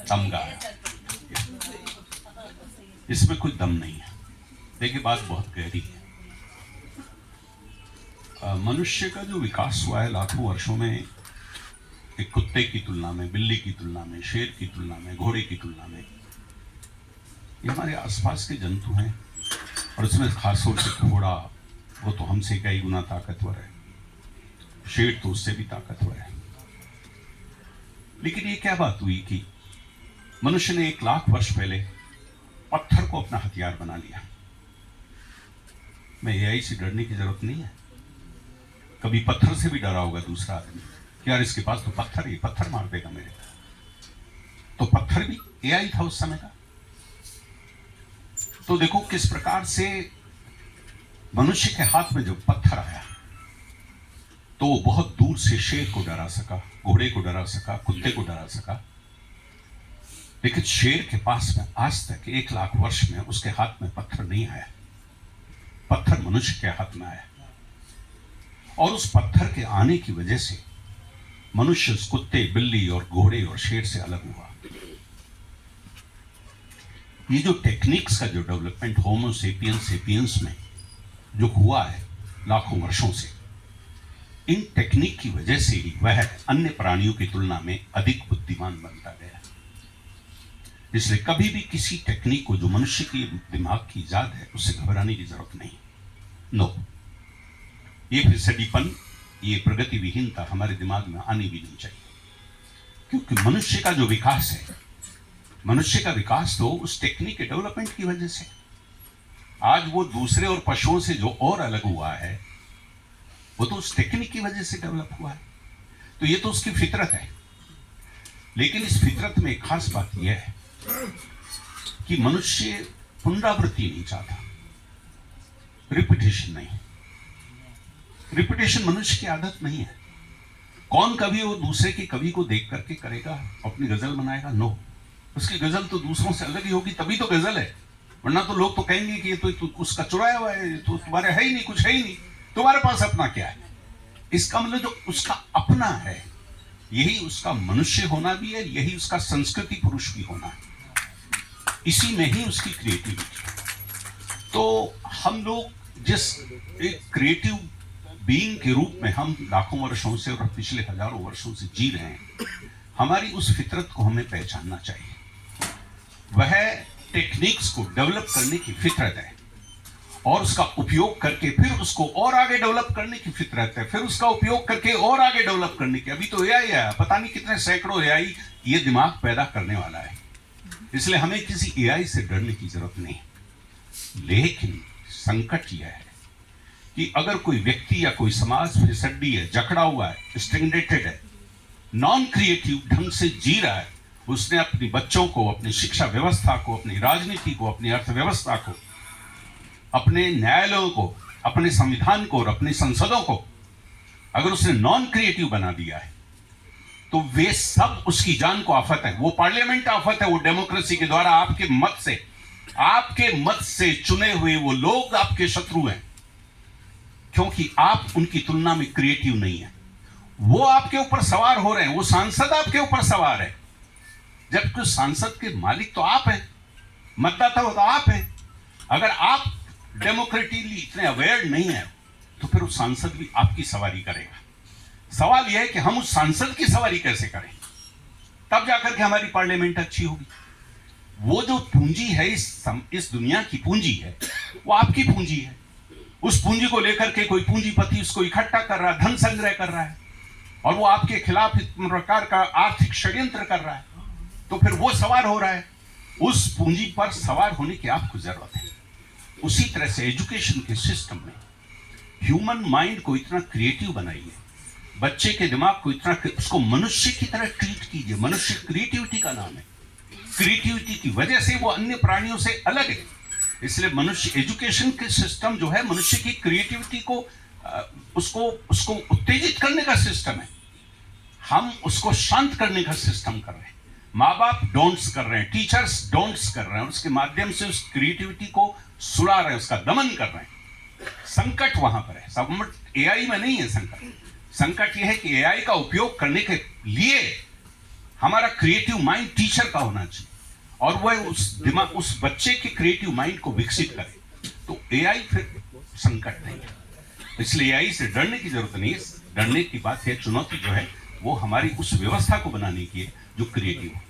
तमगा आया। इसमें कोई दम नहीं है। देखिए, बात बहुत गहरी है। मनुष्य का जो विकास हुआ है लाखों वर्षों में, एक कुत्ते की तुलना में, बिल्ली की तुलना में, शेर की तुलना में, घोड़े की तुलना में, ये हमारे आसपास के जंतु हैं। और उसमें खासतौर से घोड़ा, वो तो हमसे कई गुना ताकतवर है। शेर तो उससे भी ताकतवर है। लेकिन ये क्या बात हुई कि मनुष्य ने 1 लाख वर्ष पहले पत्थर को अपना हथियार बना लिया। मैं एआई से डरने की जरूरत नहीं है। कभी पत्थर से भी डरा होगा दूसरा आदमी कि यार इसके पास तो पत्थर ही, पत्थर मार देगा मेरे। तो पत्थर भी एआई था उस समय का। तो देखो किस प्रकार से मनुष्य के हाथ में जब पत्थर आया तो वो बहुत दूर से शेर को डरा सका, घोड़े को डरा सका, कुत्ते को डरा सका। लेकिन शेर के पास में आज तक 1 लाख वर्ष में उसके हाथ में पत्थर नहीं आया। पत्थर मनुष्य के हाथ में आया। और उस पत्थर के आने की वजह से मनुष्य उस कुत्ते, बिल्ली और घोड़े और शेर से अलग हुआ। ये जो टेक्निक्स का जो डेवलपमेंट होमो सेपियंस सेपियंस में जो हुआ है लाखों वर्षों से, इन टेक्निक की वजह से ही वह अन्य प्राणियों की तुलना में अधिक बुद्धिमान बनता गया। इसलिए कभी भी किसी टेक्निक को जो मनुष्य के दिमाग की इजाद है उससे घबराने की जरूरत नहीं। नो, ये फिसडीपन, ये प्रगति विहीनता हमारे दिमाग में आनी भी नहीं चाहिए। क्योंकि मनुष्य का जो विकास है, मनुष्य का विकास तो उस टेक्निक के डेवलपमेंट की वजह से। आज वो दूसरे और पशुओं से जो और अलग हुआ है वो तो उस टेक्निक की वजह से डेवलप हुआ है। तो ये तो उसकी फितरत है। लेकिन इस फितरत में एक खास बात यह है कि मनुष्य पुनरावृत्ति नहीं चाहता, रिपीटेशन नहीं। रिपीटेशन मनुष्य की आदत नहीं है। कौन कभी वो दूसरे की कवि को देख करके करेगा, अपनी गजल बनाएगा? नो, उसकी गजल तो दूसरों से अलग ही होगी, तभी तो गजल है। वरना तो लोग तो कहेंगे कि ये तो उसका चुराया हुआ है, तो तुम्हारे है ही नहीं, कुछ है ही नहीं, तुम्हारे पास अपना क्या है। इसका मतलब जो उसका अपना है, यही उसका मनुष्य होना भी है, यही उसका संस्कृति पुरुष भी होना है। इसी में ही उसकी क्रिएटिविटी। तो हम लोग जिस एक क्रिएटिव बीइंग के रूप में हम लाखों वर्षों से और पिछले हजारों वर्षों से जी रहे हैं, हमारी उस फितरत को हमें पहचानना चाहिए। वह टेक्निक्स को डेवलप करने की फितरत है और उसका उपयोग करके फिर उसको और आगे डेवलप करने की फितरत है, फिर उसका उपयोग करके और आगे डेवलप करने की। अभी तो एआई है, पता नहीं कितने सैकड़ों एआई ये दिमाग पैदा करने वाला है। इसलिए हमें किसी एआई से डरने की जरूरत नहीं। लेकिन संकट यह है कि अगर कोई व्यक्ति या कोई समाज फिसड्डी है, जकड़ा हुआ है, स्टैग्नेटेड है, नॉन क्रिएटिव ढंग से जी रहा है, उसने अपने बच्चों को, अपनी शिक्षा व्यवस्था को, अपनी राजनीति को, अपनी अर्थव्यवस्था को, अपने न्यायालयों को, अपने संविधान को और अपनी संसदों को अगर उसने नॉन क्रिएटिव बना दिया है तो वे सब उसकी जान को आफत है। वो पार्लियामेंट आफत है, वो डेमोक्रेसी के द्वारा आपके मत से चुने हुए वो लोग आपके शत्रु हैं, क्योंकि आप उनकी तुलना में क्रिएटिव नहीं है। वो आपके ऊपर सवार हो रहे हैं, वो सांसद आपके ऊपर सवार है, जबकि सांसद के मालिक तो आप हैं, मतदाता हो तो आप हैं। अगर आप डेमोक्रेटिकली इतने अवेयर नहीं है तो फिर उस सांसद भी आपकी सवारी करेगा। सवाल यह है कि हम उस सांसद की सवारी कैसे करें, तब जाकर के हमारी पार्लियामेंट अच्छी होगी। वो जो पूंजी है, इस दुनिया की पूंजी है, वो आपकी पूंजी है। उस पूंजी को लेकर के कोई पूंजीपति उसको इकट्ठा कर रहा है, धन संग्रह कर रहा है, और वो आपके खिलाफ इस प्रकार का आर्थिक षड्यंत्र कर रहा है, तो फिर वो सवार हो रहा है। उस पूंजी पर सवार होने की आपको जरूरत है। उसी तरह से एजुकेशन के सिस्टम में ह्यूमन माइंड को इतना क्रिएटिव बनाइए, बच्चे के दिमाग को इतना, उसको मनुष्य की तरह ट्रीट कीजिए। मनुष्य क्रिएटिविटी का नाम है। क्रिएटिविटी की वजह से वो अन्य प्राणियों से अलग है। इसलिए मनुष्य एजुकेशन के सिस्टम जो है मनुष्य की क्रिएटिविटी को उसको उत्तेजित करने का सिस्टम है। हम उसको शांत करने का सिस्टम कर रहे हैं। माँ बाप डोंट्स कर रहे हैं, टीचर्स डोंट्स कर रहे हैं, उसके माध्यम से उस क्रिएटिविटी को सुला रहे हैं, उसका दमन कर रहे हैं। संकट वहां पर है, संकट एआई में नहीं है। संकट यह है कि एआई का उपयोग करने के लिए हमारा क्रिएटिव माइंड टीचर का होना चाहिए और वह उस दिमाग उस बच्चे के क्रिएटिव माइंड को विकसित करे। तो एआई फिर संकट नहीं है, इसलिए एआई से डरने की जरूरत नहीं है। डरने की बात है, चुनौती जो है वो हमारी उस व्यवस्था को बनाने की है जो क्रिएटिव हो।